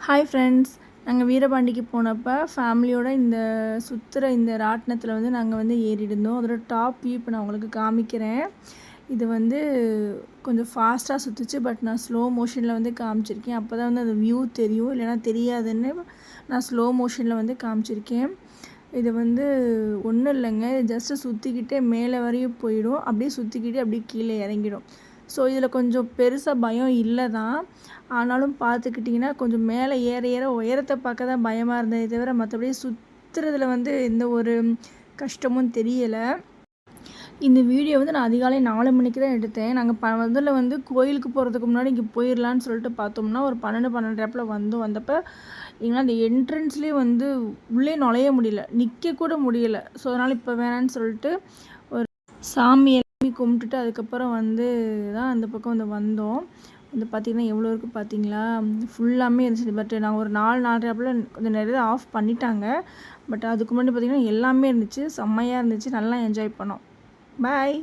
Hi friends, நாங்கள் வீரபாண்டிக்கு போனப்போ ஃபேமிலியோட இந்த சுற்றுற இந்த ராட்டினத்தில் வந்து நாங்கள் வந்து ஏறியிருந்தோம். அதோட டாப் வியூ இப்போ நான் உங்களுக்கு காமிக்கிறேன். இது வந்து கொஞ்சம் ஃபாஸ்ட்டாக சுற்றுச்சு, பட் நான் ஸ்லோ மோஷனில் வந்து காமிச்சிருக்கேன். அப்போ தான் வந்து அது வியூ தெரியும், இல்லைனா தெரியாதுன்னு நான் ஸ்லோ மோஷனில் வந்து காமிச்சிருக்கேன். இது வந்து ஒன்றும் இல்லைங்க, ஜஸ்ட்டு சுற்றிக்கிட்டே மேலே வரையும் போயிடும், அப்படியே சுற்றிக்கிட்டே அப்படியே கீழே இறங்கிடும். ஸோ இதில் கொஞ்சம் பெருசாக பயம் இல்லை தான். ஆனாலும் பார்த்துக்கிட்டிங்கன்னா கொஞ்சம் மேலே ஏற ஏற உயரத்தை பார்க்க தான் பயமாக இருந்ததே தவிர மற்றபடி சுற்றுறதுல வந்து எந்த ஒரு கஷ்டமும் தெரியலை. இந்த வீடியோ வந்து நான் அதிகாலை 4 மணிக்கு தான் எடுத்தேன். நாங்கள் முதல்ல வந்து கோயிலுக்கு போகிறதுக்கு முன்னாடி இங்கே போயிடலான்னு சொல்லிட்டு பார்த்தோம்னா ஒரு 12-12:30 வந்தப்போ எங்களால் அந்த என்ட்ரன்ஸ்லேயே வந்து உள்ளே நுழைய முடியல, நிற்க கூட முடியலை. ஸோ அதனால் இப்போ வேணான்னு சொல்லிட்டு ஒரு சாமியை கும்பிட்டுட்டு அதுக்கப்புறம் வந்து தான் அந்த பக்கம் வந்து வந்தோம். வந்து பார்த்திங்கன்னா எவ்வளோ இருக்குது பார்த்தீங்களா, ஃபுல்லாமே இருந்துச்சு. பட் நாங்கள் ஒரு 4-4:30 கொஞ்சம் நிறைய ஆஃப் பண்ணிட்டாங்க. பட் அதுக்கு முன்னாடி பார்த்திங்கன்னா எல்லாமே இருந்துச்சு, செம்மையாக இருந்துச்சு, நல்லா என்ஜாய் பண்ணோம். பாய்.